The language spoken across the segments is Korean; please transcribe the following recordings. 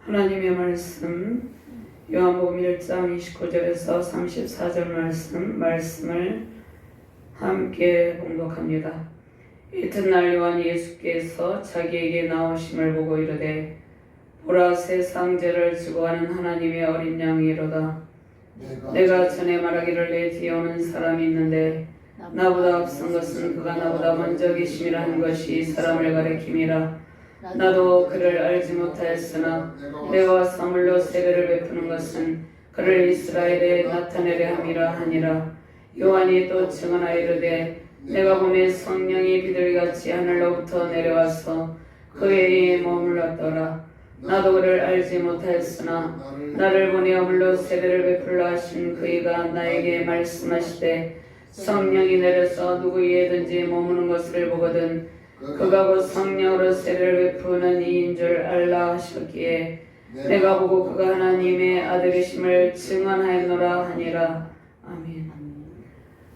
하나님의 말씀 요한복음 1장 29절에서 34절 말씀을 함께 봉독합니다. 이튿날 요한 예수께서 자기에게 나오심을 보고 이르되 보라 세상 죄를 지고 가는 하나님의 어린 양이로다. 내가 전에 말하기를 내 뒤에 오는 사람이 있는데 나보다 앞선 것은 그가 나보다 먼저 계심이라는 것이 사람을 가리킴이라. 나도 그를 알지 못하였으나 내가 선물로 세례를 베푸는 것은 그를 이스라엘에 나타내려 함이라 하니라. 요한이 또 증언하여 이르되 내가 보매 성령이 비둘기같이 하늘로부터 내려와서 그에게 머물렀더라. 나도 그를 알지 못하였으나 나를 보내 물로 세례를 베풀라 하신 그이가 나에게 말씀하시되 성령이 내려서 누구 위에든지 머무는 것을 보거든 그가 곧 성령으로 세례를 베푸는 이인 줄 알라 하셨기에 내가 보고 그가 하나님의 아들이심을 증언하였노라 하니라. 아멘.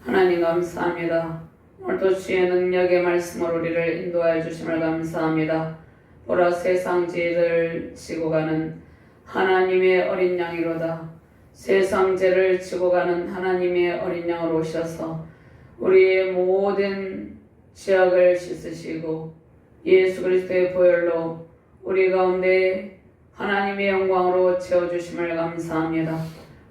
하나님 감사합니다. 오늘도 주의 능력의 말씀으로 우리를 인도하여 주심을 감사합니다. 보라 세상 죄를 지고 가는 하나님의 어린 양이로다. 세상 죄를 지고 가는 하나님의 어린 양으로 오셔서 우리의 모든 죄악을 씻으시고 예수 그리스도의 보혈로 우리 가운데 하나님의 영광으로 채워주심을 감사합니다.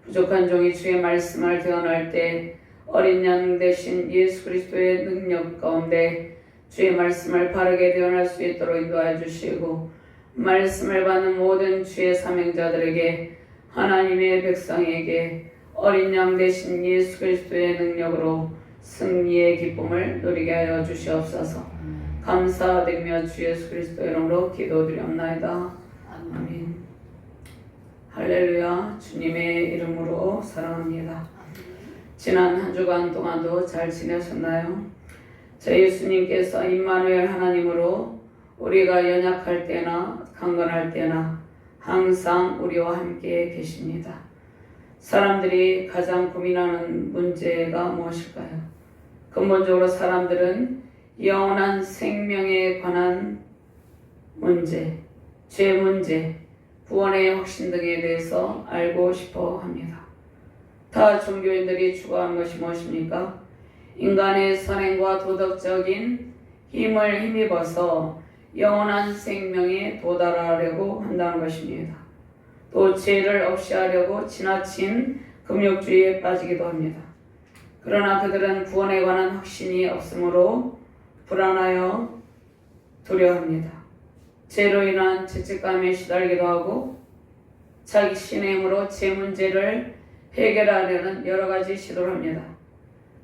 부족한 종이 주의 말씀을 대언할 때 어린 양 대신 예수 그리스도의 능력 가운데 주의 말씀을 바르게 대언할 수 있도록 인도하여 주시고 말씀을 받는 모든 주의 사명자들에게 하나님의 백성에게 어린 양 대신 예수 그리스도의 능력으로 승리의 기쁨을 누리게 하여 주시옵소서. 감사드리며 주 예수 그리스도의 이름으로 기도드리옵나이다. 아멘. 할렐루야. 주님의 이름으로 사랑합니다. 지난 한 주간 동안도 잘 지내셨나요? 저 예수님께서 임마누엘 하나님으로 우리가 연약할 때나 강건할 때나 항상 우리와 함께 계십니다. 사람들이 가장 고민하는 문제가 무엇일까요? 근본적으로 사람들은 영원한 생명에 관한 문제, 죄 문제, 구원의 확신 등에 대해서 알고 싶어 합니다. 타 종교인들이 추구하는 것이 무엇입니까? 인간의 선행과 도덕적인 힘을 힘입어서 영원한 생명에 도달하려고 한다는 것입니다. 또 죄를 없이 하려고 지나친 금욕주의에 빠지기도 합니다. 그러나 그들은 구원에 관한 확신이 없으므로 불안하여 두려워합니다. 죄로 인한 죄책감에 시달리기도 하고 자기 신의 힘으로 죄 문제를 해결하려는 여러 가지 시도를 합니다.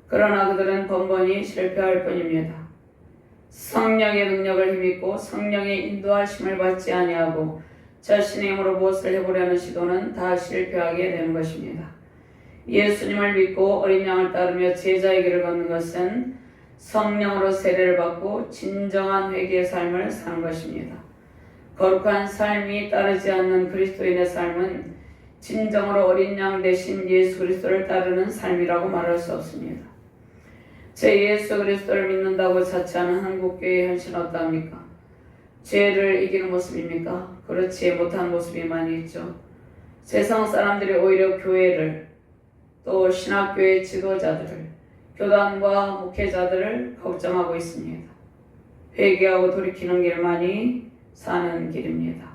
그러나 그들은 번번이 실패할 뿐입니다. 성령의 능력을 힘입고 성령의 인도하심을 받지 아니하고 자신의 힘으로 무엇을 해보려는 시도는 다 실패하게 되는 것입니다. 예수님을 믿고 어린 양을 따르며 제자의 길을 걷는 것은 성령으로 세례를 받고 진정한 회개의 삶을 사는 것입니다. 거룩한 삶이 따르지 않는 그리스도인의 삶은 진정으로 어린 양 대신 예수 그리스도를 따르는 삶이라고 말할 수 없습니다. 제 예수 그리스도를 믿는다고 자처하는 한국교회의 현실은 어떠합니까? 죄를 이기는 모습입니까? 그렇지 못한 모습이 많이 있죠. 세상 사람들이 오히려 교회를 또 신학교의 지도자들을 교단과 목회자들을 걱정하고 있습니다. 회개하고 돌이키는 길만이 사는 길입니다.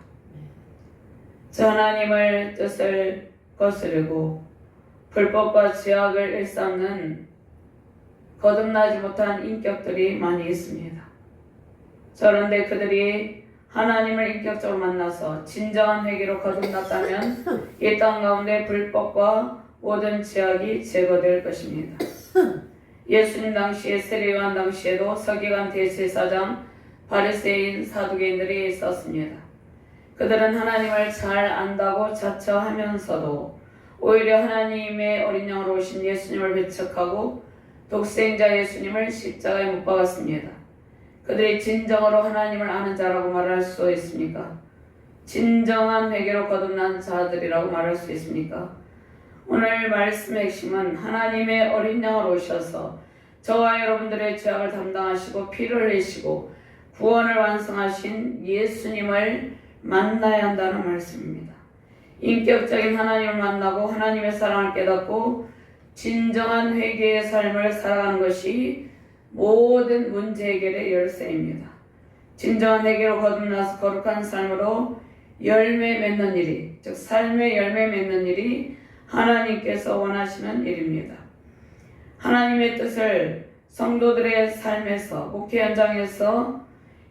저 하나님을 뜻을 거스르고 불법과 죄악을 일삼는 거듭나지 못한 인격들이 많이 있습니다. 그런데 그들이 하나님을 인격적으로 만나서 진정한 회개로 거듭났다면 이 땅 가운데 불법과 모든 죄악이 제거될 것입니다. 예수님 당시에 세례요한 당시에도 서기관 대제사장 바리새인 사두개인들이 있었습니다. 그들은 하나님을 잘 안다고 자처하면서도 오히려 하나님의 어린 양으로 오신 예수님을 배척하고 독생자 예수님을 십자가에 못 박았습니다. 그들이 진정으로 하나님을 아는 자라고 말할 수 있습니까? 진정한 회개로 거듭난 자들이라고 말할 수 있습니까? 오늘 말씀의 핵심은 하나님의 어린 양으로 오셔서 저와 여러분들의 죄악을 담당하시고 피를 흘리시고 구원을 완성하신 예수님을 만나야 한다는 말씀입니다. 인격적인 하나님을 만나고 하나님의 사랑을 깨닫고 진정한 회개의 삶을 살아가는 것이 모든 문제 해결의 열쇠입니다. 진정한 회개로 거듭나서 거룩한 삶으로 열매 맺는 일이, 즉 삶의 열매 맺는 일이 하나님께서 원하시는 일입니다. 하나님의 뜻을 성도들의 삶에서, 목회 현장에서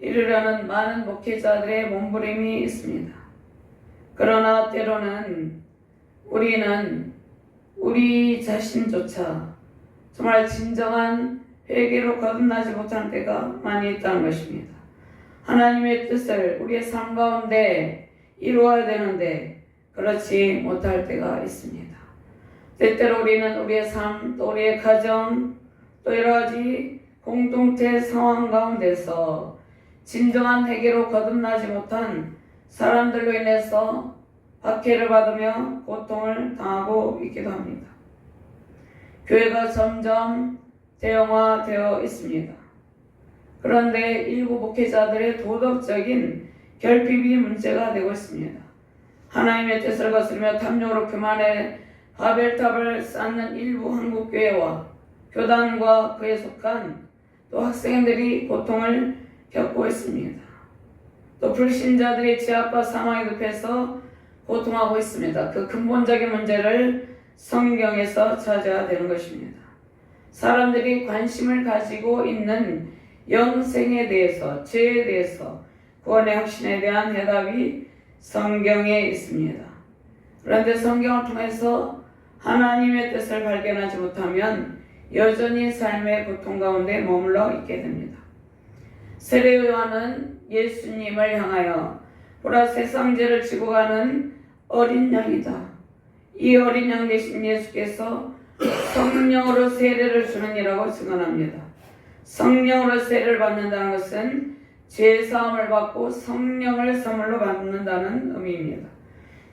이루려는 많은 목회자들의 몸부림이 있습니다. 그러나 때로는 우리는 우리 자신조차 정말 진정한 회개로 거듭나지 못하는 때가 많이 있다는 것입니다. 하나님의 뜻을 우리의 삶 가운데 이루어야 되는데 그렇지 못할 때가 있습니다. 때때로 우리는 우리의 삶, 또 우리의 가정, 또 여러 가지 공동체 상황 가운데서 진정한 회개로 거듭나지 못한 사람들로 인해서 박해를 받으며 고통을 당하고 있기도 합니다. 교회가 점점 대형화되어 있습니다. 그런데 일부 목회자들의 도덕적인 결핍이 문제가 되고 있습니다. 하나님의 뜻을 거스르며 탐욕으로 교만의 바벨탑을 쌓는 일부 한국교회와 교단과 그에 속한 또 학생들이 고통을 겪고 있습니다. 또 불신자들의 제압과 사망의 늪에서 고통하고 있습니다. 그 근본적인 문제를 성경에서 찾아야 되는 것입니다. 사람들이 관심을 가지고 있는 영생에 대해서, 죄에 대해서, 구원의 확신에 대한 해답이 성경에 있습니다. 그런데 성경을 통해서 하나님의 뜻을 발견하지 못하면 여전히 삶의 고통 가운데 머물러 있게 됩니다. 세례 요한은 예수님을 향하여 보라 세상 죄를 지고 가는 어린 양이다. 이 어린 양 대신 예수께서 성령으로 세례를 주는 이라고 증언합니다. 성령으로 세례를 받는다는 것은 죄사함을 받고 성령을 선물로 받는다는 의미입니다.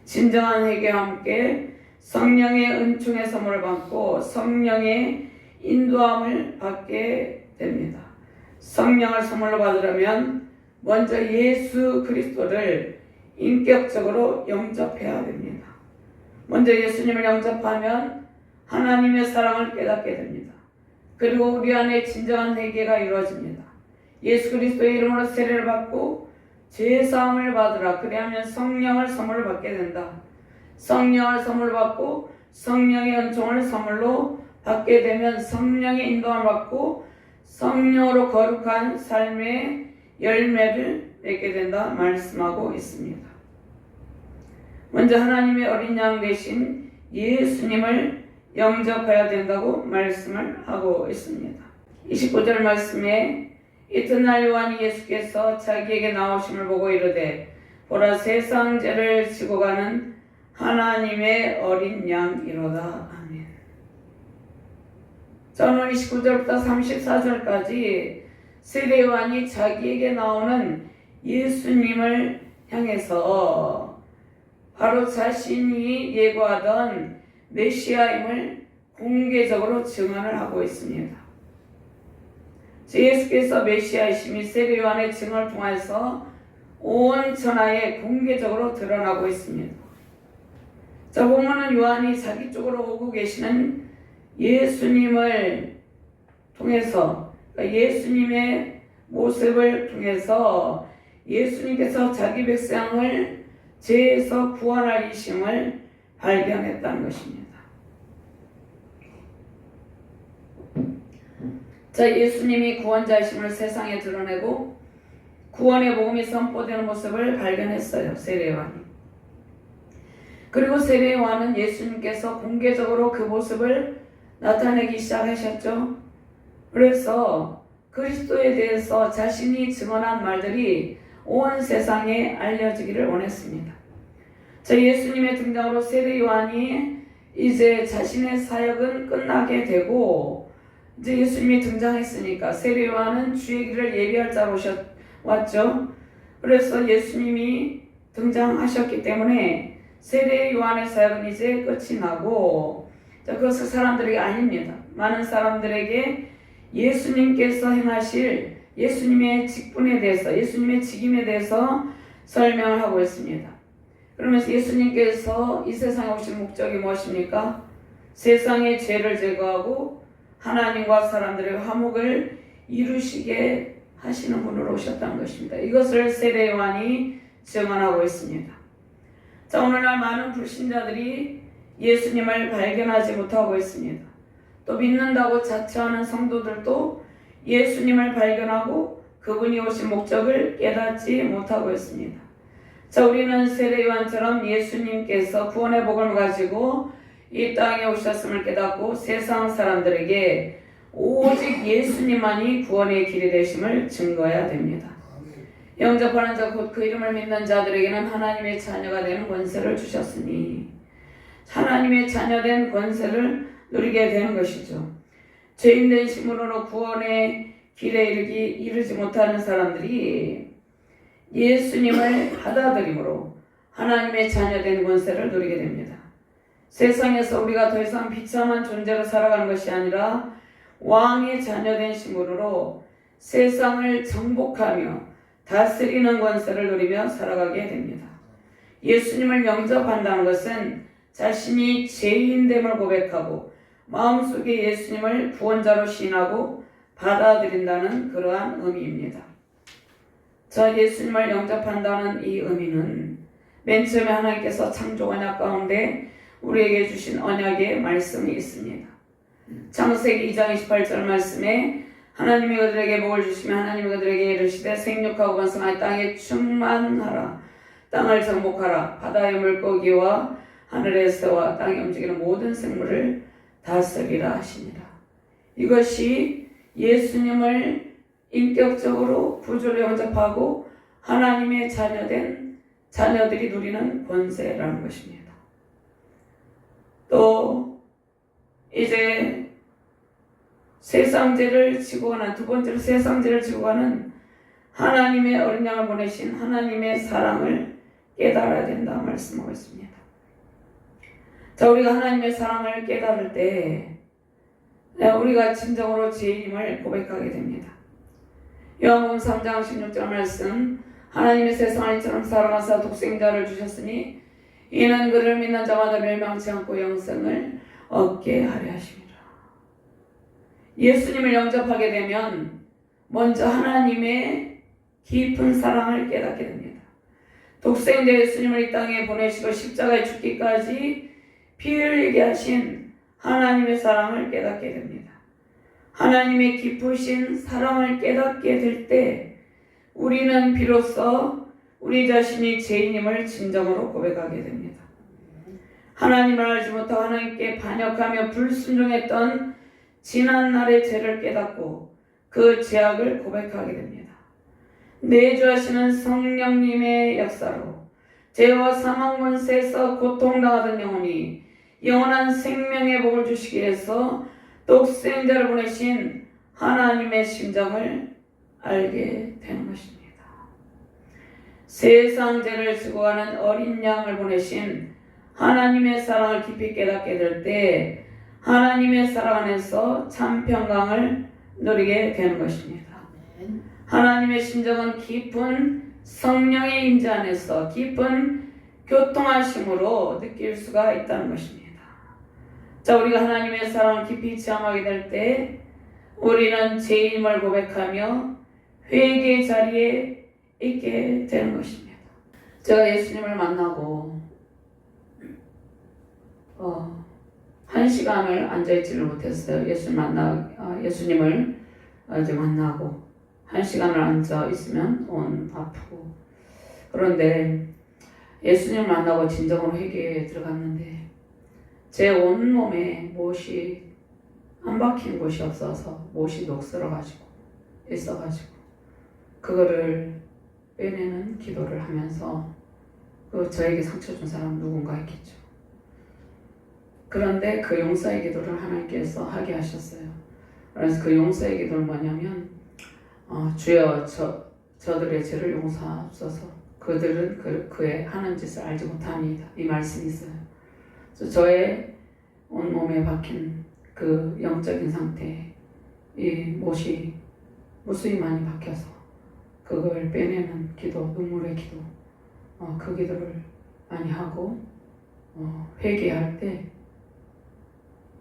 진정한 회개와 함께 성령의 은총의 선물을 받고 성령의 인도함을 받게 됩니다. 성령을 선물로 받으려면 먼저 예수 그리스도를 인격적으로 영접해야 됩니다. 먼저 예수님을 영접하면 하나님의 사랑을 깨닫게 됩니다. 그리고 우리 안에 진정한 회개가 이루어집니다. 예수 그리스도의 이름으로 세례를 받고 죄사함을 받으라. 그리하면 성령을 선물로 받게 된다. 성령을 선물로 받고 성령의 은총을 선물로 받게 되면 성령의 인도함을 받고 성령으로 거룩한 삶의 열매를 맺게 된다 말씀하고 있습니다. 먼저 하나님의 어린 양 대신 예수님을 영접해야 된다고 말씀을 하고 있습니다. 29절 말씀에 이튿날 요한이 예수께서 자기에게 나오심을 보고 이르되 보라 세상 죄를 지고 가는 하나님의 어린 양이로다. 아멘. 자, 오늘 29절부터 34절까지 세례 요한이 자기에게 나오는 예수님을 향해서 바로 자신이 예고하던 메시아임을 공개적으로 증언을 하고 있습니다. 예수께서 메시아이심이 세례 요한의 증언을 통해서 온 천하에 공개적으로 드러나고 있습니다. 자, 보면은 요한이 자기 쪽으로 오고 계시는 예수님을 통해서, 그러니까 예수님의 모습을 통해서 예수님께서 자기 백성을 죄에서 구원할 이심을 발견했다는 것입니다. 자, 예수님이 구원자이심을 세상에 드러내고 구원의 복음이 선포되는 모습을 발견했어요. 세례 요한이. 그리고 세례 요한은 예수님께서 공개적으로 그 모습을 나타내기 시작하셨죠. 그래서 그리스도에 대해서 자신이 증언한 말들이 온 세상에 알려지기를 원했습니다. 자, 예수님의 등장으로 세례 요한이 이제 자신의 사역은 끝나게 되고 이제 예수님이 등장했으니까 세례 요한은 주의 길을 예비할 자로 왔죠. 그래서 예수님이 등장하셨기 때문에 세례 요한의 사역은 이제 끝이 나고, 자, 그것은 사람들에게 아닙니다. 많은 사람들에게 예수님께서 행하실 예수님의 직분에 대해서, 예수님의 직임에 대해서 설명을 하고 있습니다. 그러면서 예수님께서 이 세상에 오신 목적이 무엇입니까? 세상의 죄를 제거하고 하나님과 사람들의 화목을 이루시게 하시는 분으로 오셨다는 것입니다. 이것을 세례 요한이 증언하고 있습니다. 자, 오늘날 많은 불신자들이 예수님을 발견하지 못하고 있습니다. 또 믿는다고 자처하는 성도들도 예수님을 발견하고 그분이 오신 목적을 깨닫지 못하고 있습니다. 자, 우리는 세례 요한처럼 예수님께서 구원의 복을 가지고 이 땅에 오셨음을 깨닫고 세상 사람들에게 오직 예수님만이 구원의 길이 되심을 증거해야 됩니다. 영접하는 자 곧 그 이름을 믿는 자들에게는 하나님의 자녀가 되는 권세를 주셨으니 하나님의 자녀된 권세를 누리게 되는 것이죠. 죄인된 심으로 구원의 길에 이르지 못하는 사람들이 예수님을 받아들임으로 하나님의 자녀된 권세를 누리게 됩니다. 세상에서 우리가 더 이상 비참한 존재로 살아가는 것이 아니라 왕의 자녀된 심으로 세상을 정복하며 다스리는 권세를 누리며 살아가게 됩니다. 예수님을 영접한다는 것은 자신이 죄인됨을 고백하고 마음속에 예수님을 구원자로 시인하고 받아들인다는 그러한 의미입니다. 자, 예수님을 영접한다는 이 의미는 맨 처음에 하나님께서 창조 언약 가운데 우리에게 주신 언약의 말씀이 있습니다. 창세기 2장 28절 말씀에 하나님이 그들에게 복을 주시며 하나님이 그들에게 이르시되 생육하고 번성하여 땅에 충만하라. 땅을 정복하라. 바다의 물고기와 하늘의 새와 땅에 움직이는 모든 생물을 다스리라 하시니라. 이것이 예수님을 인격적으로 구주로 영접하고 하나님의 자녀된 자녀들이 누리는 권세라는 것입니다. 또 이제 세상죄를 지고 가는 두 번째로 세상죄를 지고 가는 하나님의 어린 양을 보내신 하나님의 사랑을 깨달아야 된다 말씀하고 있습니다. 자, 우리가 하나님의 사랑을 깨달을 때 우리가 진정으로 죄인임을 고백하게 됩니다. 요한복음 3장 16절 말씀 하나님의 세상을 이처럼 사랑하사 독생자를 주셨으니 이는 그를 믿는 자마다 멸망치 않고 영생을 얻게 하려 하심이라. 예수님을 영접하게 되면 먼저 하나님의 깊은 사랑을 깨닫게 됩니다. 독생자 예수님을 이 땅에 보내시고 십자가에 죽기까지 피 흘리게 하신 하나님의 사랑을 깨닫게 됩니다. 하나님의 깊으신 사랑을 깨닫게 될 때 우리는 비로소 우리 자신이 죄인임을 진정으로 고백하게 됩니다. 하나님을 알지 못하고 하나님께 반역하며 불순종했던 지난날의 죄를 깨닫고 그 죄악을 고백하게 됩니다. 내주하시는 성령님의 역사로 죄와 사망 권세에서 고통당하던 영혼이 영원한 생명의 복을 주시기 위해서 독생자를 보내신 하나님의 심정을 알게 되는 것입니다. 세상 죄를 지고 가는 어린 양을 보내신 하나님의 사랑을 깊이 깨닫게 될 때 하나님의 사랑 안에서 참 평강을 누리게 되는 것입니다. 하나님의 심정은 깊은 성령의 임재 안에서 깊은 교통하심으로 느낄 수가 있다는 것입니다. 자, 우리가 하나님의 사랑을 깊이 체험하게 될 때 우리는 죄인임을 고백하며 회개의 자리에 있게 되는 것입니다. 제가 예수님을 만나고 1시간을 앉아있지를 못했어요. 예수님을 이제 만나고 1시간을 앉아있으면 아프고. 그런데 예수님을 만나고 진정으로 회개에 들어갔는데 제 온몸에 못이 안 박힌 곳이 없어서 못이 녹슬어가지고 있어가지고 그거를 빼내는 기도를 하면서 저에게 상처 준 사람 누군가 있겠죠. 그런데 그 용서의 기도를 하나님께서 하게 하셨어요. 그래서 그 용서의 기도는 뭐냐면 주여 저들의 죄를 용서하옵소서. 그들은 그의 하는 짓을 알지 못합니다. 이 말씀이 있어요. 그래서 저의 온몸에 박힌 그 영적인 상태에 이 못이 무수히 많이 박혀서 그걸 빼내는 기도, 눈물의 기도 그 기도를 많이 하고 회개할 때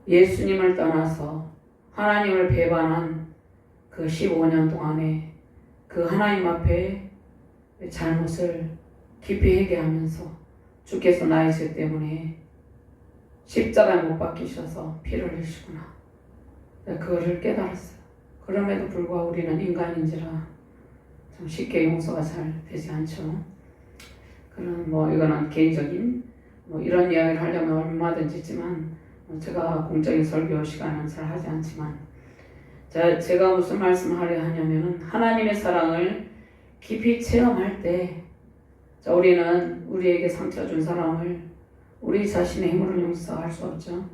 예수님을 떠나서 하나님을 배반한 그 15년 동안에 그 하나님 앞에 잘못을 깊이 회개하면서 주께서 나의 죄 때문에 십자가에 못 박히셔서 피를 흘리시구나. 그거를 깨달았어요. 그럼에도 불구하고 우리는 인간인지라 좀 쉽게 용서가 잘 되지 않죠. 그럼 이거는 개인적인 이런 이야기를 하려면 얼마든지 있지만 제가 공적인 설교 시간은 잘 하지 않지만 제가 무슨 말씀을 하려 하냐면은 하나님의 사랑을 깊이 체험할 때 우리는 우리에게 상처 준 사람을 우리 자신의 힘으로 용서할 수 없죠.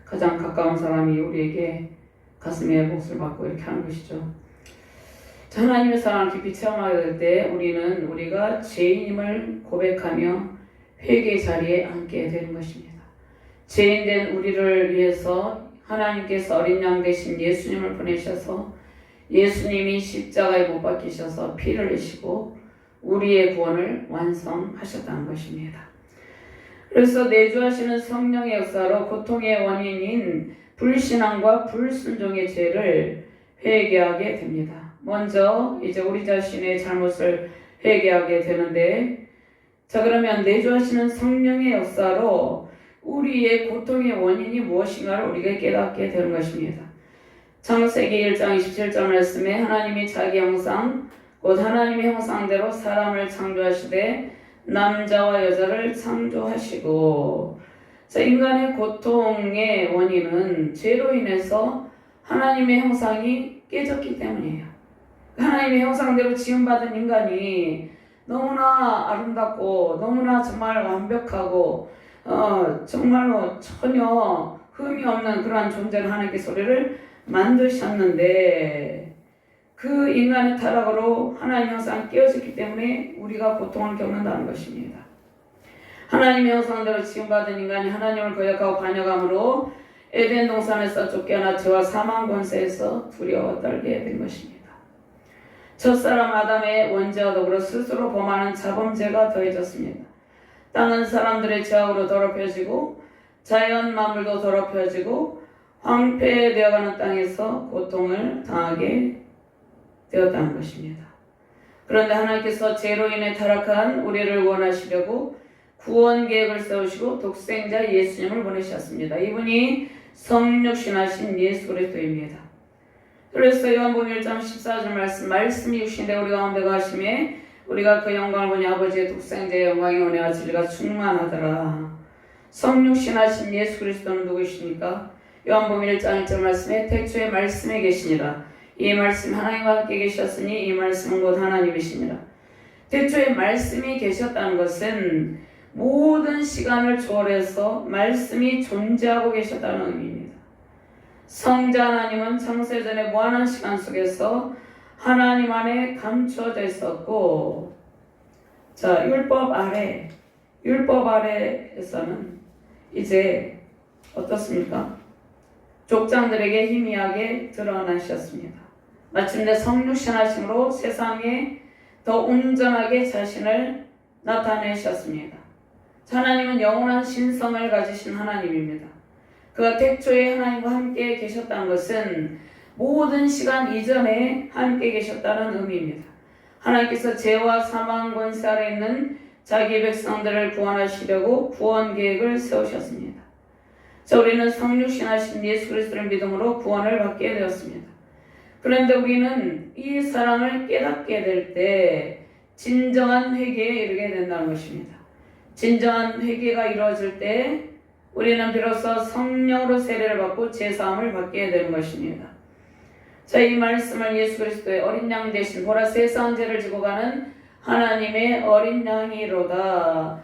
가장 가까운 사람이 우리에게 가슴에 몫을 받고 이렇게 하는 것이죠. 하나님의 사랑을 깊이 체험하게 될 때 우리가 죄인임을 고백하며 회개 자리에 앉게 되는 것입니다. 죄인된 우리를 위해서 하나님께서 어린 양 대신 예수님을 보내셔서 예수님이 십자가에 못 박히셔서 피를 흘리시고 우리의 구원을 완성하셨다는 것입니다. 그래서 내주하시는 성령의 역사로 고통의 원인인 불신앙과 불순종의 죄를 회개하게 됩니다. 먼저 이제 우리 자신의 잘못을 회개하게 되는데, 그러면 내주하시는 성령의 역사로 우리의 고통의 원인이 무엇인가를 우리가 깨닫게 되는 것입니다. 창세기 1장 27절 말씀에 하나님이 자기 형상 곧 하나님의 형상대로 사람을 창조하시되 남자와 여자를 창조하시고, 인간의 고통의 원인은 죄로 인해서 하나님의 형상이 깨졌기 때문이에요. 하나님의 형상대로 지음받은 인간이 너무나 아름답고 너무나 정말 완벽하고 정말로 전혀 흠이 없는 그러한 존재를 하나님께서 우리를 만드셨는데, 그 인간의 타락으로 하나님 형상이 깨어졌기 때문에 우리가 고통을 겪는다는 것입니다. 하나님의 형상대로 지음받은 인간이 하나님을 거역하고 반역함으로 에덴 동산에서 쫓겨나 죄와 사망 권세에서 두려워 떨게 된 것입니다. 첫사람 아담의 원죄와 더불어 스스로 범하는 자범죄가 더해졌습니다. 땅은 사람들의 죄악으로 더럽혀지고 자연 만물도 더럽혀지고 황폐되어가는 땅에서 고통을 당하게 되었다는 것입니다. 그런데 하나님께서 죄로 인해 타락한 우리를 구원하시려고 구원 계획을 세우시고 독생자 예수님을 보내셨습니다. 이분이 성육신하신 예수 그리스도입니다. 그래서 요한복음 1장 14절 말씀이 육신되 우리 가운데 가심에 우리가 그 영광을 보니 아버지의 독생자의 영광의 은혜와 진리가 충만하더라. 성육신하신 예수 그리스도는 누구이십니까? 요한복음 1장 1절 말씀에 태초에 말씀에 계시니라. 이 말씀 하나님과 함께 계셨으니 이 말씀은 곧 하나님이시니라. 태초에 말씀이 계셨다는 것은 모든 시간을 초월해서 말씀이 존재하고 계셨다는 의미입니다. 성자 하나님은 창세전의 무한한 시간 속에서 하나님 안에 감춰져 있었고, 율법 아래에서는 이제 어떻습니까? 족장들에게 희미하게 드러나셨습니다. 마침내 성육신하심으로 세상에 더 온전하게 자신을 나타내셨습니다. 하나님은 영원한 신성을 가지신 하나님입니다. 그가 태초에 하나님과 함께 계셨다는 것은 모든 시간 이전에 함께 계셨다는 의미입니다. 하나님께서 죄와 사망 권세 아래 있는 자기 백성들을 구원하시려고 구원 계획을 세우셨습니다. 우리는 성육신하신 예수 그리스도를 믿음으로 구원을 받게 되었습니다. 그런데 우리는 이 사랑을 깨닫게 될 때 진정한 회개에 이르게 된다는 것입니다. 진정한 회개가 이루어질 때 우리는 비로소 성령으로 세례를 받고 제사함을 받게 되는 것입니다. 이 말씀을 예수 그리스도의 어린 양 대신 보라 세상 죄를 지고 가는 하나님의 어린 양이로다.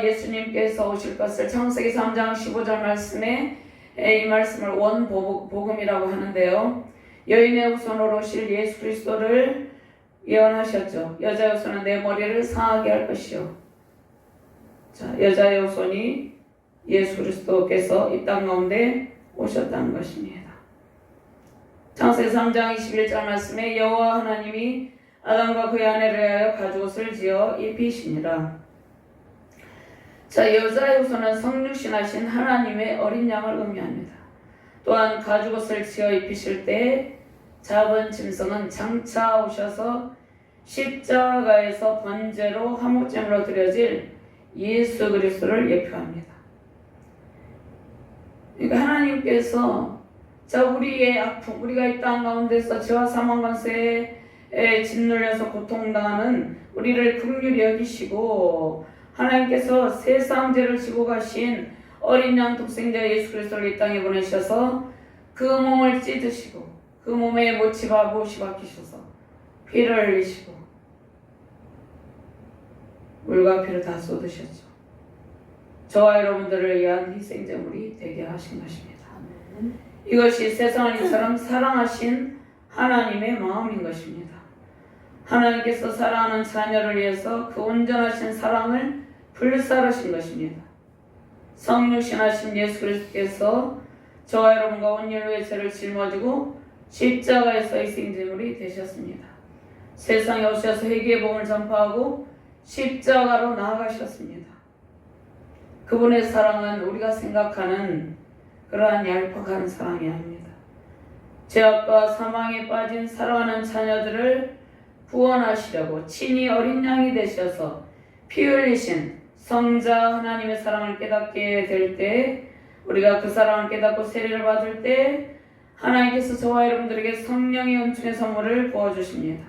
예수님께서 오실 것을 창세기 3장 15절 말씀에 이 말씀을 원복음이라고 하는데요. 여인의 후손으로 오실 예수 그리스도를 예언하셨죠. 여자의 후손은 내 머리를 상하게 할 것이요. 여자의 후손이 예수 그리스도께서 이 땅 가운데 오셨다는 것입니다. 창세기 3장 21절 말씀에 여호와 하나님이 아담과 그의 아내를 위하여 가죽옷을 지어 입히시니라. 자, 여자의 후손은 성육신하신 하나님의 어린 양을 의미합니다. 또한 가죽옷을 지어 입히실 때 잡은 짐승은 장차 오셔서 십자가에서 번제로 화목제물로 드려질 예수 그리스도를 예표합니다. 그러니까 하나님께서 자, 우리의 아픔, 우리가 이 땅 가운데서 죄와 사망 권세에 짓눌려서 고통당하는 우리를 긍휼히 여기시고 하나님께서 세상 죄를 지고 가신 어린 양 독생자 예수 그리스도를 이 땅에 보내셔서 그 몸을 찢으시고 그 몸에 못이 박히셔서 피를 흘리시고 물과 피를 다 쏟으셨죠. 저와 여러분들을 위한 희생제물이 되게 하신 것입니다. 이것이 세상을 이처럼 사랑하신 하나님의 마음인 것입니다. 하나님께서 사랑하는 자녀를 위해서 그 온전하신 사랑을 불사르신 것입니다. 성육신하신 예수 그리스도께서 저와 여러분과 온 인류의 죄를 짊어지고 십자가에서 희생제물이 되셨습니다. 세상에 오셔서 회개의 복음을 전파하고 십자가로 나아가셨습니다. 그분의 사랑은 우리가 생각하는 그러한 얄팍한 사랑이 아닙니다. 죄악과 사망에 빠진 사랑하는 자녀들을 구원하시려고 친히 어린 양이 되셔서 피 흘리신 성자 하나님의 사랑을 깨닫게 될 때, 우리가 그 사랑을 깨닫고 세례를 받을 때 하나님께서 저와 여러분들에게 성령의 은총의 선물을 부어주십니다.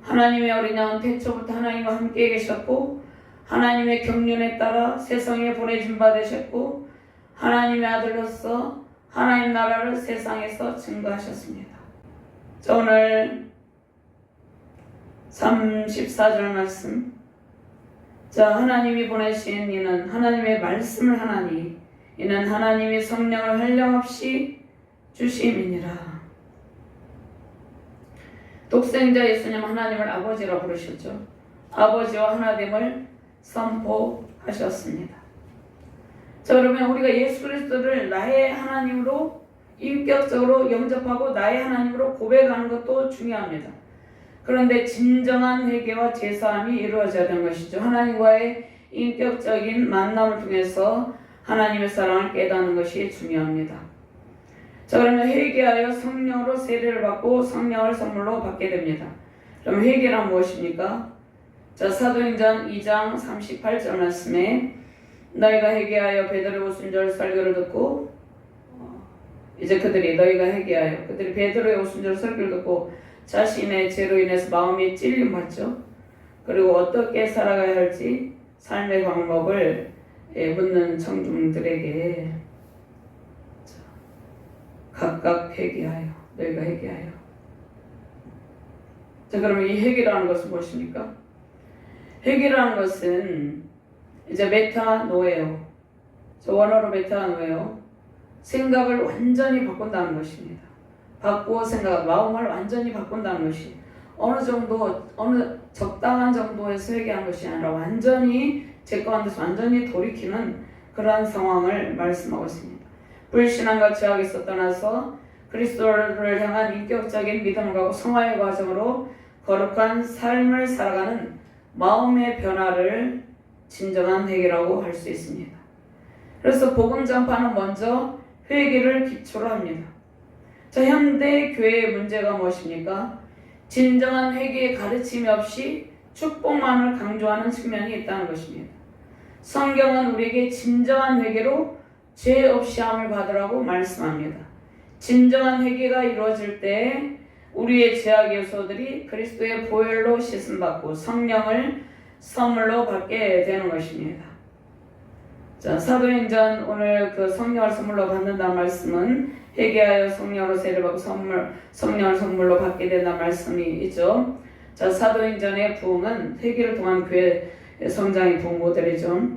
하나님의 어린 양은 태초부터 하나님과 함께 계셨고 하나님의 경륜에 따라 세상에 보내진 바 되셨고 하나님의 아들로서 하나님 나라를 세상에서 증거하셨습니다. 자, 오늘 34절 말씀. 자, 하나님이 보내신 이는 하나님의 말씀을 하나니 이는 하나님이 성령을 한량없이 주심이니라. 독생자 예수님 하나님을 아버지라 부르셨죠. 아버지와 하나됨을 선포하셨습니다. 자, 그러면 우리가 예수 그리스도를 나의 하나님으로 인격적으로 영접하고 나의 하나님으로 고백하는 것도 중요합니다. 그런데 진정한 회개와 제사함이 이루어져야 되는 것이죠. 하나님과의 인격적인 만남을 통해서 하나님의 사랑을 깨닫는 것이 중요합니다. 자, 그러면 회개하여 성령으로 세례를 받고 성령을 선물로 받게 됩니다. 그럼 회개란 무엇입니까? 자, 사도행전 2장 38절 말씀에 너희가 회개하여 베드로의 오순절 설교를 듣고 이제 너희가 회개하여 그들이 베드로의 오순절 설교를 듣고 자신의 죄로 인해서 마음이 찔림받죠. 그리고 어떻게 살아가야 할지 삶의 방법을 묻는 청중들에게 각각 회개하여 너희가 회개하여. 자, 그러면 이 회개라는 것은 무엇입니까? 회개라는 것은 이제 메타노예요. 원어로 메타노예요. 생각을 완전히 바꾼다는 것입니다. 바꾸어 마음을 완전히 바꾼다는 것이 어느 적당한 정도에서 회개하는 것이 아니라 완전히 제 가운데서 완전히 돌이키는 그러한 상황을 말씀하고 있습니다. 불신앙과 죄악에서 떠나서 그리스도를 향한 인격적인 믿음을 갖고 성화의 과정으로 거룩한 삶을 살아가는 마음의 변화를 진정한 회개라고 할 수 있습니다. 그래서 복음 전파는 먼저 회개를 기초로 합니다. 자, 현대 교회의 문제가 무엇입니까? 진정한 회개의 가르침이 없이 축복만을 강조하는 측면이 있다는 것입니다. 성경은 우리에게 진정한 회개로 죄 없이 함을 받으라고 말씀합니다. 진정한 회개가 이루어질 때 우리의 죄악 요소들이 그리스도의 보혈로 씻음받고 성령을 선물로 받게 되는 것입니다. 자, 사도행전 오늘 그 성령을 선물로 받는다는 말씀은 회개하여 성령으로 세례를 받고 성령을 선물로 받게 된다는 말씀이 있죠. 자, 사도행전의 부흥은 회개를 통한 교회 성장의 부흥 모델이죠.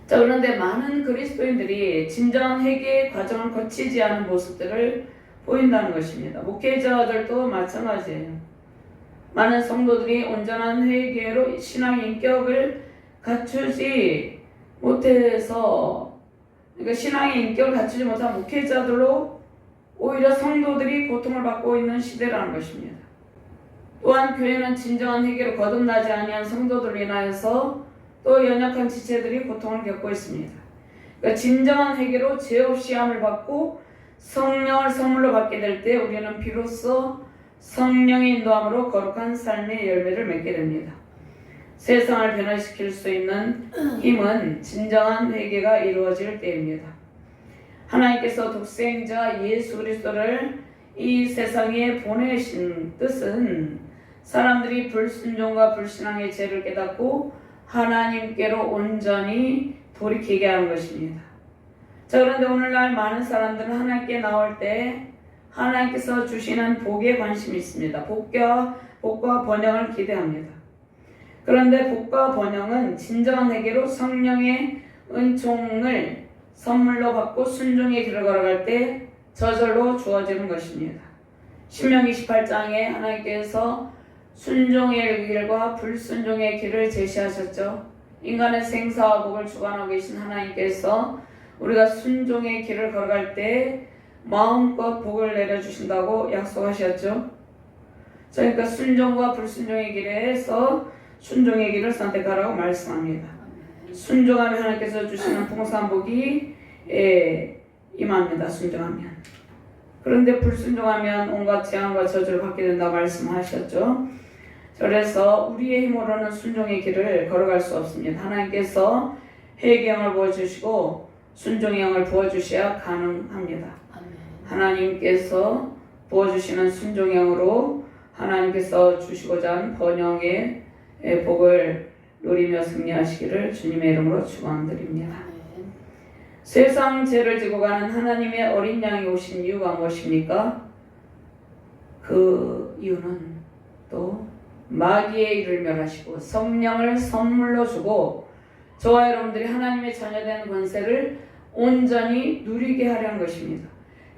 자, 그런데 많은 그리스도인들이 진정한 회개의 과정을 거치지 않은 모습들을 보인다는 것입니다. 목회자들도 마찬가지예요. 많은 성도들이 온전한 회개로 신앙의 인격을 갖추지 못해서, 그러니까 신앙의 인격을 갖추지 못한 목회자들로 오히려 성도들이 고통을 받고 있는 시대라는 것입니다. 또한 교회는 진정한 회개로 거듭나지 아니한 성도들로 인하여서 또 연약한 지체들이 고통을 겪고 있습니다. 그러니까 진정한 회개로 죄 없이 함을 받고 성령을 선물로 받게 될 때 우리는 비로소 성령의 인도함으로 거룩한 삶의 열매를 맺게 됩니다. 세상을 변화시킬 수 있는 힘은 진정한 회개가 이루어질 때입니다. 하나님께서 독생자 예수 그리스도를 이 세상에 보내신 뜻은 사람들이 불순종과 불신앙의 죄를 깨닫고 하나님께로 온전히 돌이키게 하는 것입니다. 자, 그런데 오늘날 많은 사람들은 하나님께 나올 때 하나님께서 주시는 복에 관심이 있습니다. 복과 번영을 기대합니다. 그런데 복과 번영은 진정한 회개로 성령의 은총을 선물로 받고 순종의 길을 걸어갈 때 저절로 주어지는 것입니다. 신명기 18장에 하나님께서 순종의 길과 불순종의 길을 제시하셨죠. 인간의 생사와 복을 주관하고 계신 하나님께서 우리가 순종의 길을 걸어갈 때 마음껏 복을 내려주신다고 약속하셨죠. 그러니까 순종과 불순종의 길에서 순종의 길을 선택하라고 말씀합니다. 순종하면 하나님께서 주시는 풍성한 복이 임합니다. 순종하면. 그런데 불순종하면 온갖 재앙과 저주를 받게 된다고 말씀하셨죠. 그래서 우리의 힘으로는 순종의 길을 걸어갈 수 없습니다. 하나님께서 회개의 영을 부어주시고 순종의 영을 부어주셔야 가능합니다. 하나님께서 부어주시는 순종의 영으로 하나님께서 주시고자 하는 번영의 복을 누리며 승리하시기를 주님의 이름으로 축원드립니다. 세상 죄를 지고 가는 하나님의 어린 양이 오신 이유가 무엇입니까? 그 이유는 또 마귀의 일을 멸하시고 성령을 선물로 주고 저와 여러분들이 하나님의 자녀된 권세를 온전히 누리게 하려는 것입니다.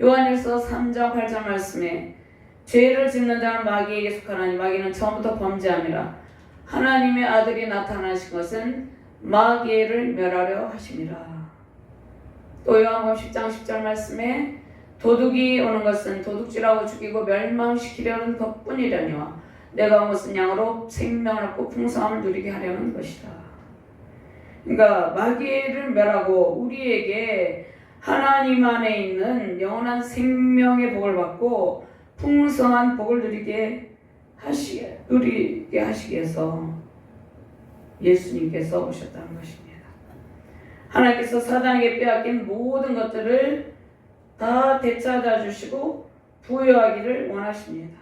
요한일서 3장 8절 말씀에 죄를 짓는 자는 마귀에게 속하나니 마귀는 처음부터 범죄함이라 하나님의 아들이 나타나신 것은 마귀를 멸하려 하심이라. 또 요한복음 10장 10절 말씀에 도둑이 오는 것은 도둑질하고 죽이고 멸망시키려는 것뿐이려니와 내가 온 것은 양으로 생명을 얻고 풍성함을 누리게 하려는 것이다. 그러니까 마귀를 멸하고 우리에게 하나님 안에 있는 영원한 생명의 복을 받고 풍성한 복을 누리게 하시기 위해서 예수님께서 오셨다는 것입니다. 하나님께서 사단에게 빼앗긴 모든 것들을 다 되찾아 주시고 부여하기를 원하십니다.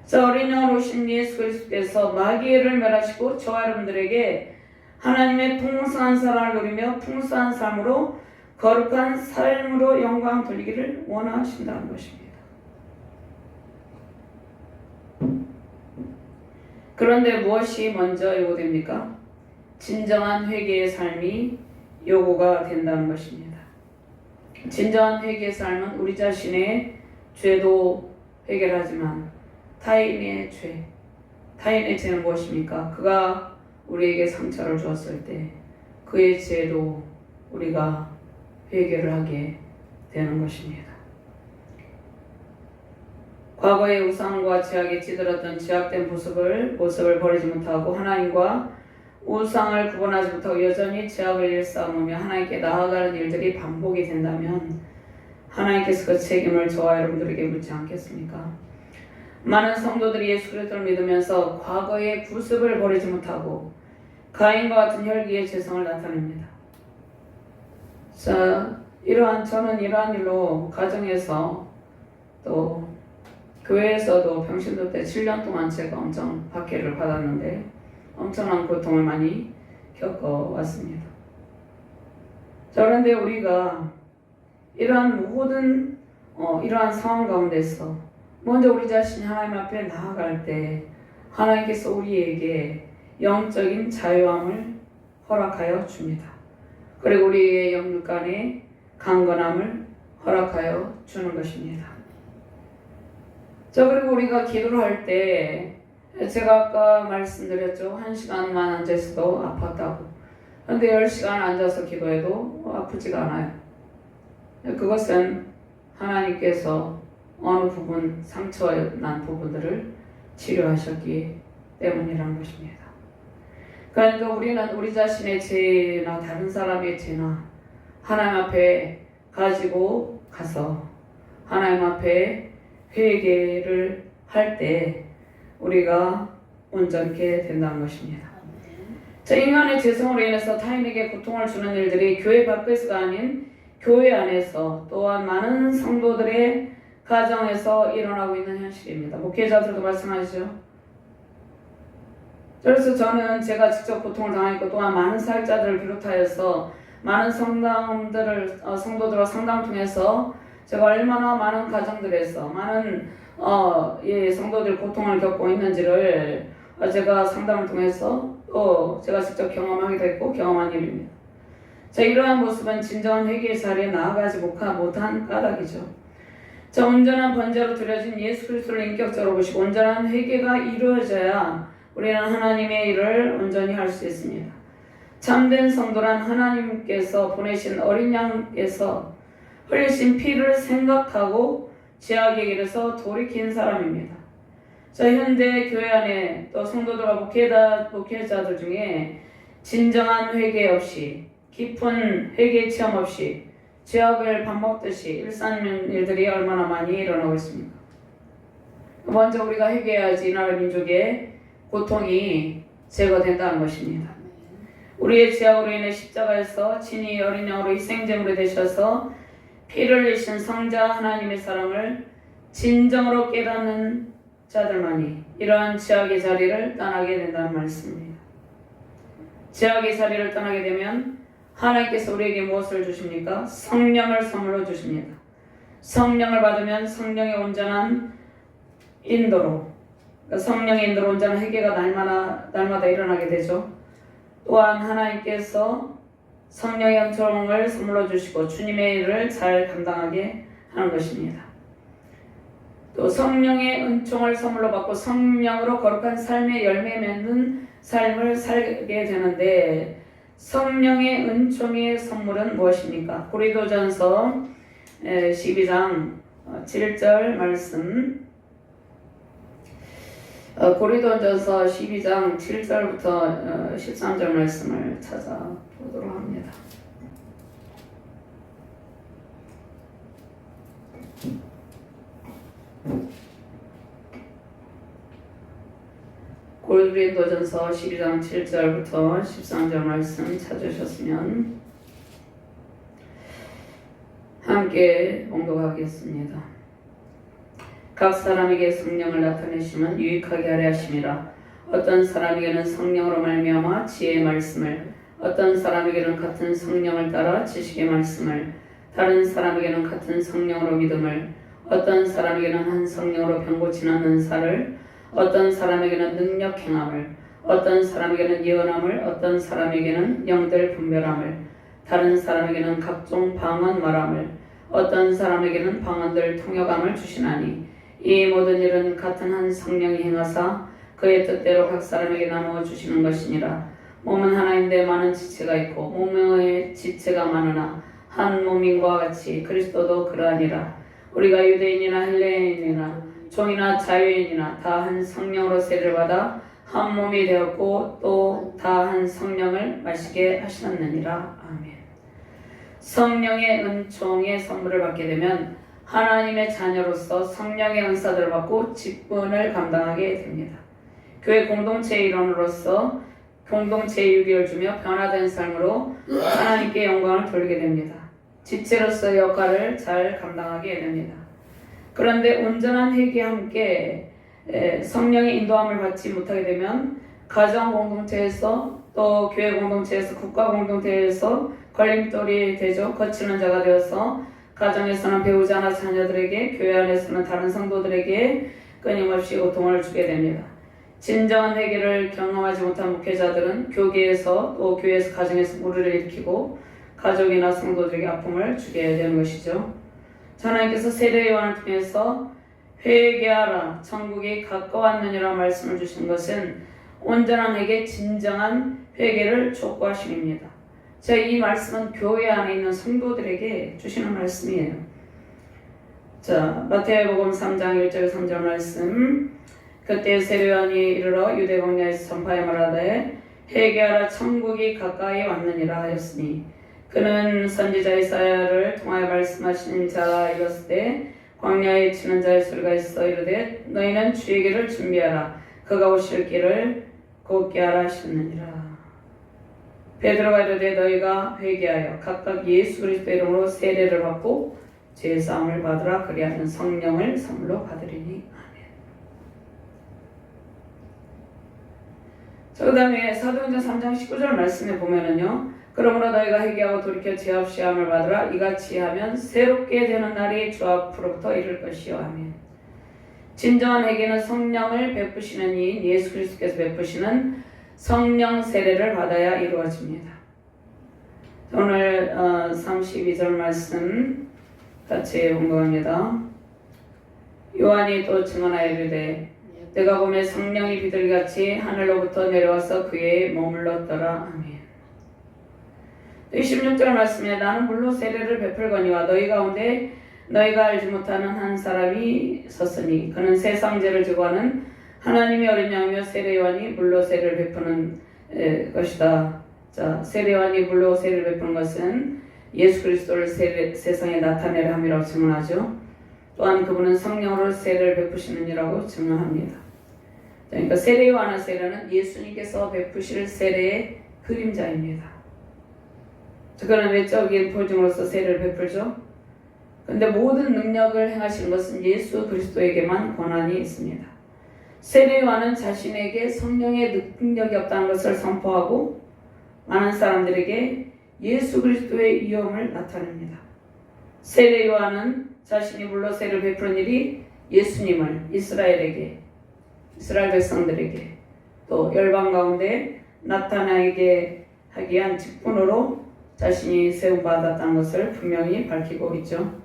자, 어린 양으로 오신 예수 그리스도께서 마귀를 멸하시고 저와 여러분들에게 하나님의 풍성한 사랑을 누리며 풍성한 삶으로 거룩한 삶으로 영광 돌리기를 원하신다는 것입니다. 그런데 무엇이 먼저 요구됩니까? 진정한 회개의 삶이 요구가 된다는 것입니다. 진정한 회개의 삶은 우리 자신의 죄도 해결하지만 타인의 죄는 무엇입니까? 그가 우리에게 상처를 주었을 때 그의 죄도 우리가 회개를 하게 되는 것입니다. 과거의 우상과 죄악에 찌들었던 죄악된 모습을 버리지 못하고 하나님과 우상을 구분하지 못하고 여전히 죄악을 일삼으며 하나님께 나아가는 일들이 반복이 된다면 하나님께서 그 책임을 저와 여러분들에게 묻지 않겠습니까? 많은 성도들이 예수 그리스도를 믿으면서 과거의 구습을 버리지 못하고 가인과 같은 혈기의 죄성을 나타냅니다. 자, 저는 이러한 일로 가정에서 또 교회에서도 평신도 때 7년 동안 제가 엄청 박해를 받았는데 엄청난 고통을 많이 겪어왔습니다. 자, 그런데 우리가 이러한 모든 이러한 상황 가운데서 먼저 우리 자신이 하나님 앞에 나아갈 때 하나님께서 우리에게 영적인 자유함을 허락하여 줍니다. 그리고 우리의 영육간의 강건함을 허락하여 주는 것입니다. 자, 그리고 우리가 기도를 할 때 제가 아까 말씀드렸죠. 1시간만 앉아있어도 아팠다고. 그런데 10시간 앉아서 기도해도 아프지가 않아요. 그것은 하나님께서 어느 부분 상처난 부분들을 치료하셨기 때문이라는 것입니다. 그러니까 우리는 우리 자신의 죄나 다른 사람의 죄나 하나님 앞에 가지고 가서 하나님 앞에 회개를 할 때 우리가 온전케 된다는 것입니다. 자, 인간의 죄성으로 인해서 타인에게 고통을 주는 일들이 교회 밖에서가 아닌 교회 안에서 또한 많은 성도들의 가정에서 일어나고 있는 현실입니다. 목회자들도 말씀하시죠. 그래서 저는 제가 직접 고통을 당했고 또한 많은 사역자들을 비롯하여서 많은 성도들과 상담 통해서 제가 얼마나 많은 가정들에서 많은 성도들 고통을 겪고 있는지를 제가 상담을 통해서 또 제가 직접 경험하기도 했고 경험한 일입니다. 자, 이러한 모습은 진정한 회개의 자리에 나아가지 못한 까닭이죠. 자, 온전한 번제로 드려진 예수 그리스도를 인격적으로 보시고 온전한 회개가 이루어져야 우리는 하나님의 일을 온전히 할 수 있습니다. 참된 성도란 하나님께서 보내신 어린 양께서 흘리신 피를 생각하고 죄악의 길에서 돌이킨 사람입니다. 자, 현대 교회 안에 또 성도들과 목회자들 중에 진정한 회개 없이 깊은 회개 체험 없이 죄악을 밥 먹듯이 일삼는 일들이 얼마나 많이 일어나고 있습니까? 먼저 우리가 회개해야지 이 나라 민족의 고통이 제거된다는 것입니다. 우리의 죄악으로 인해 십자가에서 친히 어린 양으로 희생제물이 되셔서 피를 흘리신 성자 하나님의 사랑을 진정으로 깨닫는 자들만이 이러한 죄악의 자리를 떠나게 된다는 말씀입니다. 죄악의 자리를 떠나게 되면 하나님께서 우리에게 무엇을 주십니까? 성령을 선물로 주십니다. 성령을 받으면 성령의 온전한 인도로, 성령의 인도로 온전한 회개가 날마다 일어나게 되죠. 또한 하나님께서 성령의 은총을 선물로 주시고 주님의 일을 잘 감당하게 하는 것입니다. 또 성령의 은총을 선물로 받고 성령으로 거룩한 삶의 열매 맺는 삶을 살게 되는데 성령의 은총의 선물은 무엇입니까? 고린도전서 12장 7절 말씀, 고린도전서 12장 7절부터 13절 말씀을 찾아보도록 합니다. 고린도전서 12장 7절부터 13절 말씀 찾으셨으면 함께 봉독하겠습니다. 각 사람에게 성령을 나타내시면 유익하게 하려 하심이라. 어떤 사람에게는 성령으로 말미암아 지혜의 말씀을, 어떤 사람에게는 같은 성령을 따라 지식의 말씀을, 다른 사람에게는 같은 성령으로 믿음을, 어떤 사람에게는 한 성령으로 병 고치는 은사를, 어떤 사람에게는 능력 행함을, 어떤 사람에게는 예언함을, 어떤 사람에게는 영들 분별함을, 다른 사람에게는 각종 방언 말함을, 어떤 사람에게는 방언들 통역함을 주시나니 이 모든 일은 같은 한 성령이 행하사 그의 뜻대로 각 사람에게 나누어 주시는 것이니라. 몸은 하나인데 많은 지체가 있고 몸의 지체가 많으나 한 몸인 것과 같이 그리스도도 그러하니라. 우리가 유대인이나 헬레인이나 종이나 자유인이나 다 한 성령으로 세례를 받아 한 몸이 되었고 또 다 한 성령을 마시게 하셨느니라. 아멘. 성령의 은총의 선물을 받게 되면 하나님의 자녀로서 성령의 은사들을 받고 직분을 감당하게 됩니다. 교회 공동체의 일원으로서 공동체의 유기를 주며 변화된 삶으로 하나님께 영광을 돌리게 됩니다. 지체로서의 역할을 잘 감당하게 됩니다. 그런데 온전한 회개와 함께 성령의 인도함을 받지 못하게 되면 가정 공동체에서 또 교회 공동체에서 국가 공동체에서 걸림돌이 되죠. 거치는 자가 되어서 가정에서는 배우자나 자녀들에게, 교회 안에서는 다른 성도들에게 끊임없이 고통을 주게 됩니다. 진정한 회개를 경험하지 못한 목회자들은 교계에서 또 교회에서 가정에서 무리를 일으키고 가족이나 성도들에게 아픔을 주게 되는 것이죠. 하나님께서 세례 요한을 통해서 회개하라 천국이 가까웠느니라 말씀을 주신 것은 온전한 회개, 진정한 회개를 촉구하심입니다. 자, 이 말씀은 교회 안에 있는 성도들에게 주시는 말씀이에요. 자, 마태복음 3장 1절 3절 말씀. 그때 세례 요한이 이르러 유대 광야에서 전파에 말하되 회개하라 천국이 가까이 왔느니라 하였으니 그는 선지자 이사야를 통하여 말씀하신 자가 이르렀을 때 광야에 치는 자의 소리가 있어 이르되 너희는 주의 길을 준비하라 그가 오실 길을 곧게 하라 하셨느니라. 베드로가 이르되 너희가 회개하여 각각 예수 그리스도의 이름으로 세례를 받고 죄 사함을 받으라 그리하면 성령을 선물로 받으리니. 아멘. 자, 그 다음에 사도행전 3장 19절 말씀에 보면은요, 그러므로 너희가 회개하고 돌이켜 죄 없이 함을 받으라 이같이 하면 새롭게 되는 날이 주 앞으로부터 이를 것이요. 아멘. 진정한 회개는 성령을 베푸시는 이인 예수 그리스도께서 베푸시는 성령 세례를 받아야 이루어집니다. 오늘 32절 말씀 같이 공부합니다. 요한이 또 증언하여 이르되 내가 보매 성령이 비둘기같이 하늘로부터 내려와서 그의 머물렀더라. 아멘. 16절 말씀에 나는 물로 세례를 베풀거니와 너희 가운데 너희가 알지 못하는 한 사람이 섰으니 그는 세상 죄를 지고 하는 하나님의 어린 양이며 세례 요한이 물로 세례를 베푸는 것이다. 자, 세례 요한이 물로 세례를 베푸는 것은 예수 그리스도를 세상에 나타내려 함이라고 증언하죠. 또한 그분은 성령으로 세례를 베푸시는 이라고 증언합니다. 그러니까 세례 요한의 세례는 예수님께서 베푸실 세례의 그림자입니다. 그는 외적인 표징으로서 세례를 베풀죠. 그런데 모든 능력을 행하시는 것은 예수 그리스도에게만 권한이 있습니다. 세례 요한은 자신에게 성령의 능력이 없다는 것을 선포하고 많은 사람들에게 예수 그리스도의 위엄을 나타냅니다. 세례 요한은 자신이 물로 세례를 베푸는 일이 예수님을 이스라엘 백성들에게 또 열방 가운데 나타나게 하기 위한 직분으로 자신이 세움받았다는 것을 분명히 밝히고 있죠.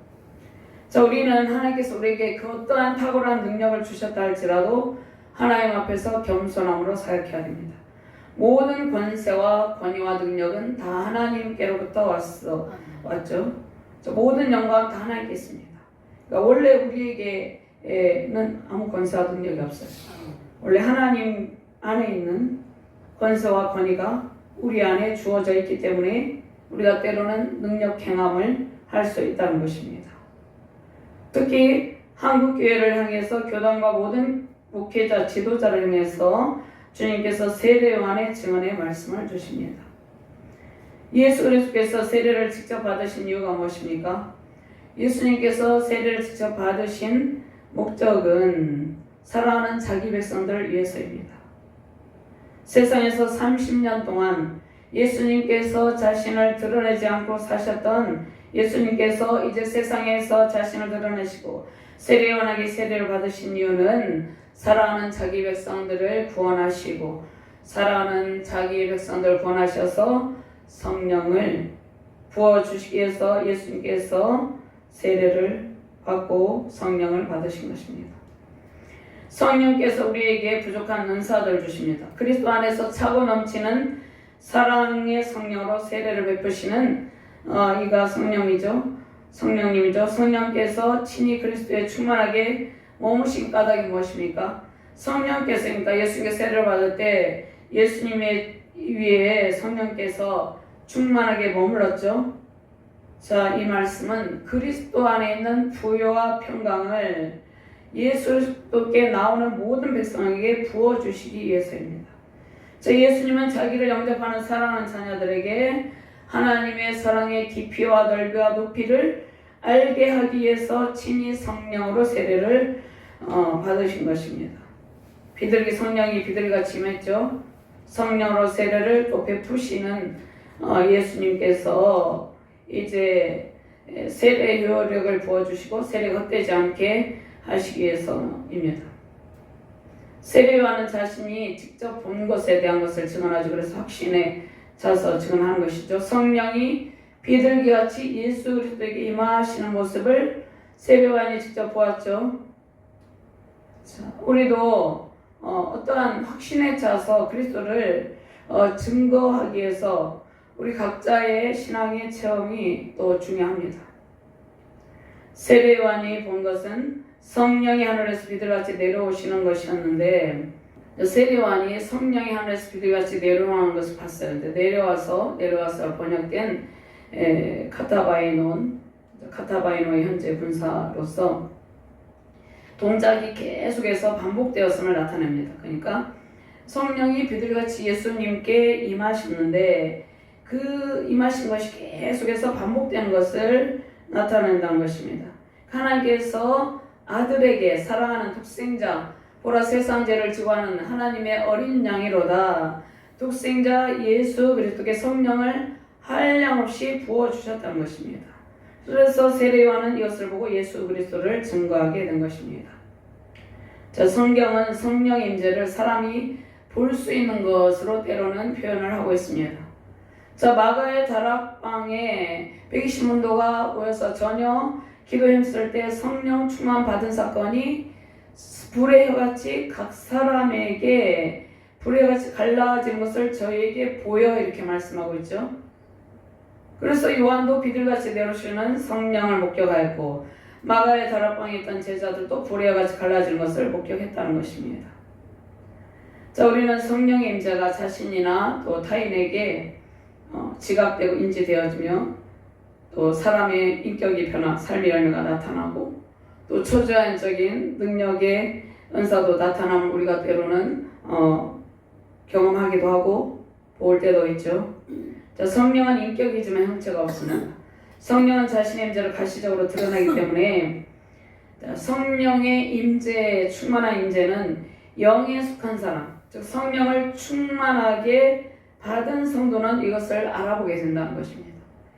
자, 우리는 하나님께서 우리에게 그 어떠한 탁월한 능력을 주셨다 할지라도 하나님 앞에서 겸손함으로 사역해야 됩니다. 모든 권세와 권위와 능력은 다 하나님께로부터 왔죠. 모든 영광은 다 하나님께 있습니다. 그러니까 원래 우리에게는 아무 권세와 능력이 없어요. 원래 하나님 안에 있는 권세와 권위가 우리 안에 주어져 있기 때문에 우리가 때로는 능력 행함을 할 수 있다는 것입니다. 특히 한국교회를 향해서 교단과 모든 목회자, 지도자를 향해서 주님께서 세례 요한의 증언의 말씀을 주십니다. 예수 그리스도께서 세례를 직접 받으신 이유가 무엇입니까? 예수님께서 세례를 직접 받으신 목적은 사랑하는 자기 백성들을 위해서입니다. 세상에서 30년 동안 예수님께서 자신을 드러내지 않고 사셨던 예수님께서 이제 세상에서 자신을 드러내시고 세례 요한에게 세례를 받으신 이유는 사랑하는 자기 백성들을 구원하시고 사랑하는 자기 백성들을 구원하셔서 성령을 부어주시기 위해서 예수님께서 세례를 받고 성령을 받으신 것입니다. 성령께서 우리에게 부족한 은사들을 주십니다. 그리스도 안에서 차고 넘치는 사랑의 성령으로 세례를 베푸시는 이가 성령님이죠. 성령께서 친히 그리스도에 충만하게 머무신 까닭이 무엇입니까? 성령께서, 그러니까 예수님께 세례를 받을 때 예수님의 위에 성령께서 충만하게 머물렀죠. 자, 이 말씀은 그리스도 안에 있는 부요와 평강을 예수께 나오는 모든 백성에게 부어주시기 위해서입니다. 자, 예수님은 자기를 영접하는 사랑하는 자녀들에게 하나님의 사랑의 깊이와 넓이와 높이를 알게 하기 위해서 친히 성령으로 세례를 받으신 것입니다. 성령이 비둘기같이 임했죠. 성령으로 세례를 또 베푸시는 예수님께서 이제 세례 효력을 부어주시고 세례가 헛되지 않게 하시기 위해서입니다. 세례 요한은 자신이 직접 본 것에 대한 것을 증언하죠. 그래서 확신에 차서 증언하는 것이죠. 성령이 비둘기같이 예수 그리스도에게 임하시는 모습을 세례 요한이 직접 보았죠. 자, 우리도 어떠한 확신에 차서 그리스도를 증거하기 위해서 우리 각자의 신앙의 체험이 또 중요합니다. 세례 요한이 본 것은 성령이 하늘에서 비둘기같이 내려오시는 것이었는데 세례요한이 성령이 하늘에서 비둘기같이 내려오는 것을 봤어요. 근데 내려와서 번역된 카타바이노의 현재 분사로서 동작이 계속해서 반복되었음을 나타냅니다. 그러니까 성령이 비둘기같이 예수님께 임하셨는데 그 임하신 것이 계속해서 반복되는 것을 나타낸다는 것입니다. 하나님께서 아들에게 사랑하는 독생자 보라 세상 죄를 지고 하는 하나님의 어린 양이로다. 독생자 예수 그리스도께 성령을 한량없이 부어주셨다는 것입니다. 그래서 세례요한은 이것을 보고 예수 그리스도를 증거하게 된 것입니다. 자, 성경은 성령의 임재를 사람이 볼 수 있는 것으로 때로는 표현을 하고 있습니다. 자, 마가의 다락방에 120문도가 모여서 전혀 기도했을 때 성령 충만 받은 사건이 불의 혀같이 각 사람에게 불의 혀같이 갈라진 것을 저희에게 보여 이렇게 말씀하고 있죠. 그래서 요한도 비둘기같이 내려오시는 성령을 목격하였고 마가의 다락방에 있던 제자들도 불의 혀같이 갈라지는 것을 목격했다는 것입니다. 자, 우리는 성령의 임재가 자신이나 또 타인에게 지각되고 인지되어지며 또 사람의 인격이 변화, 삶의 열매가 나타나고 또 초자연적인 능력의 은사도 나타나면 우리가 때로는 경험하기도 하고 볼 때도 있죠. 자, 성령은 인격이지만 형체가 없습니다. 성령은 자신의 임재를 가시적으로 드러나기 때문에 성령의 임재, 충만한 임재는 영에 속한 사람, 즉 성령을 충만하게 받은 성도는 이것을 알아보게 된다는 것입니다.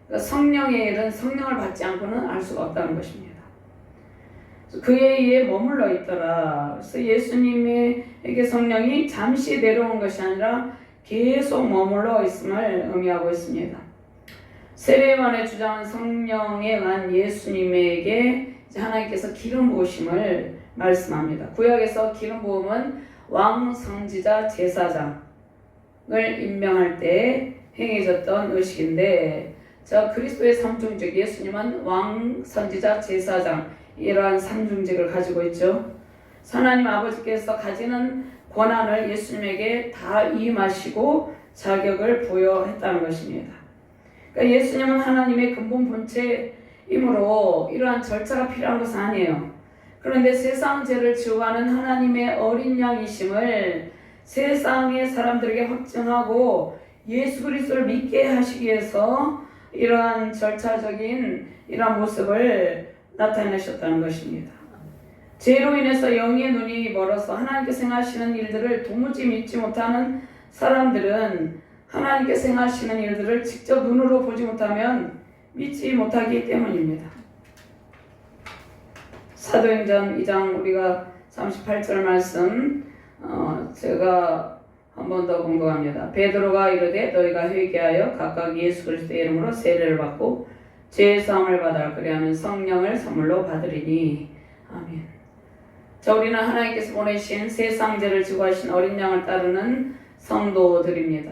그러니까 성령의 일은 성령을 받지 않고는 알 수가 없다는 것입니다. 그에 의해 머물러 있더라. 그래서 예수님에게 성령이 잠시 내려온 것이 아니라 계속 머물러 있음을 의미하고 있습니다. 세례요한의 주장은 성령에 의한 예수님에게 하나님께서 기름 부으심을 말씀합니다. 구약에서 기름 부음은 왕, 선지자, 제사장을 임명할 때 행해졌던 의식인데, 자, 그리스도의 삼중직, 예수님은 왕, 선지자, 제사장 이러한 삼중직을 가지고 있죠. 하나님 아버지께서 가지는 권한을 예수님에게 다 임하시고 자격을 부여했다는 것입니다. 그러니까 예수님은 하나님의 근본 본체이므로 이러한 절차가 필요한 것은 아니에요. 그런데 세상 죄를 지우하는 하나님의 어린 양이심을 세상의 사람들에게 확증하고 예수 그리스도를 믿게 하시기 위해서 이러한 절차적인 이러한 모습을 나타내셨다는 것입니다. 죄로 인해서 영의 눈이 멀어서 하나님께서 행하시는 일들을 도무지 믿지 못하는 사람들은 하나님께서 행하시는 일들을 직접 눈으로 보지 못하면 믿지 못하기 때문입니다. 사도행전 2장 우리가 38절 말씀 제가 한 번 더 공부합니다. 베드로가 이르되 너희가 회개하여 각각 예수 그리스도의 이름으로 세례를 받고 죄 사함을 받아 그리하면 성령을 선물로 받으리니. 아멘. 자, 우리는 하나님께서 보내신 세상 죄를 지고 하신 어린 양을 따르는 성도들입니다.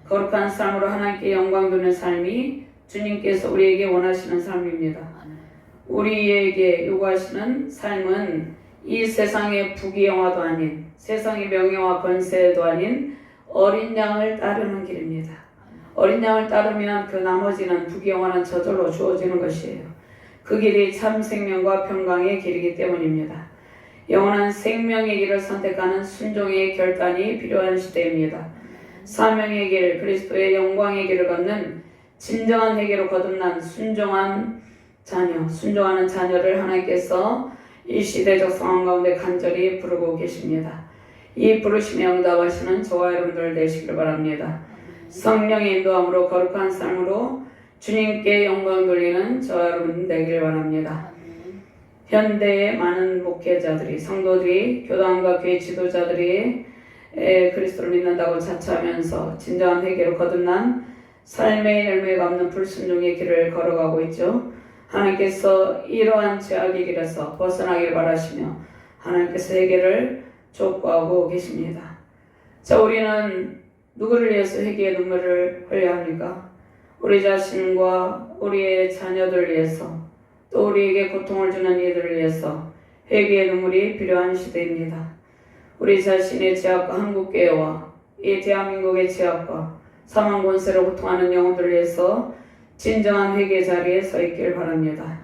거룩한 삶으로 하나님께 영광 돌리는 삶이 주님께서 우리에게 원하시는 삶입니다. 우리에게 요구하시는 삶은 이 세상의 부귀영화도 아닌, 세상의 명예와 권세도 아닌 어린 양을 따르는 길입니다. 어린 양을 따르면 그 나머지는 부귀영화는 저절로 주어지는 것이에요. 그 길이 참 생명과 평강의 길이기 때문입니다. 영원한 생명의 길을 선택하는 순종의 결단이 필요한 시대입니다. 사명의 길, 그리스도의 영광의 길을 걷는 진정한 회개로 거듭난 순종하는 자녀를 하나님께서 이 시대적 상황 가운데 간절히 부르고 계십니다. 이 부르심에 응답하시는 저와 여러분들 되시기를 바랍니다. 성령의 인도함으로 거룩한 삶으로 주님께 영광 돌리는 저와 여러분 되기를 바랍니다. 현대의 많은 목회자들이, 성도들이, 교단과 교회 지도자들이 그리스도를 믿는다고 자처하면서 진정한 회개로 거듭난 삶의 열매가 없는 불순종의 길을 걸어가고 있죠. 하나님께서 이러한 죄악의 길에서 벗어나길 바라시며 하나님께서 회개를 촉구하고 계십니다. 자, 우리는 누구를 위해서 회개의 눈물을 흘려야 합니까? 우리 자신과 우리의 자녀들을 위해서, 또 우리에게 고통을 주는 이들을 위해서 회개의 눈물이 필요한 시대입니다. 우리 자신의 죄악과 한국교회와 이 대한민국의 죄악과 사망 권세로 고통하는 영혼들을 위해서 진정한 회개 자리에 서 있길 바랍니다.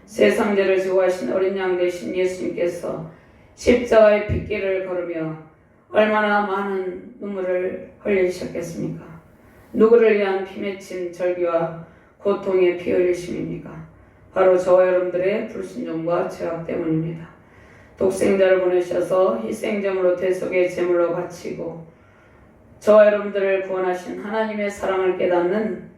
세상 죄를 지고 하신 어린 양 되신 예수님께서 십자가의 핏길을 걸으며 얼마나 많은 눈물을 흘리셨겠습니까? 누구를 위한 피 맺힌 절기와 고통의 피 흘리심입니까? 바로 저와 여러분들의 불순종과 죄악 때문입니다. 독생자를 보내셔서 희생제물로 대속의 제물로 바치고 저와 여러분들을 구원하신 하나님의 사랑을 깨닫는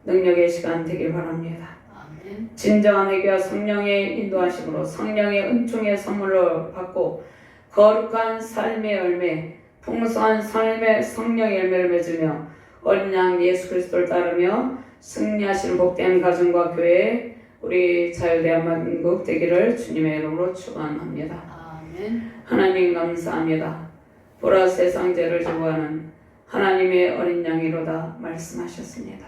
능력의 시간 되길 바랍니다. 아멘. 진정한 회개와 성령의 인도하심으로 성령의 은총의 선물로 받고 거룩한 삶의 열매, 풍성한 삶의 성령의 열매를 맺으며 어린 양 예수 그리스도를 따르며 승리하시는 복된 가정과 교회 우리 자유대한민국 되기를 주님의 이름으로 축원합니다. 아멘. 하나님 감사합니다. 보라 세상 죄를 지고하는 하나님의 어린 양이로다 말씀하셨습니다.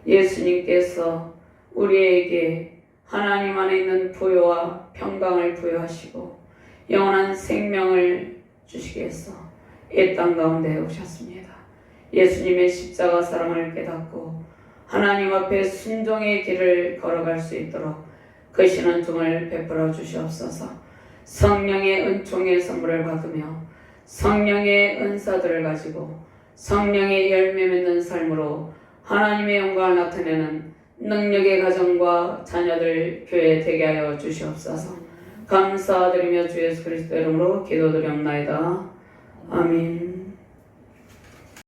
예수님께서 우리에게 하나님 안에 있는 부요와 평강을 부여하시고 영원한 생명을 주시기 위해서 이 땅 가운데 오셨습니다. 예수님의 십자가 사랑을 깨닫고 하나님 앞에 순종의 길을 걸어갈 수 있도록 그 신앙중을 베풀어 주시옵소서. 성령의 은총의 선물을 받으며 성령의 은사들을 가지고 성령의 열매 맺는 삶으로 하나님의 영광을 나타내는 능력의 가정과 자녀들 교회 되게 하여 주시옵소서. 감사드리며 주 예수 그리스도 이름으로 기도드리옵나이다. 아멘.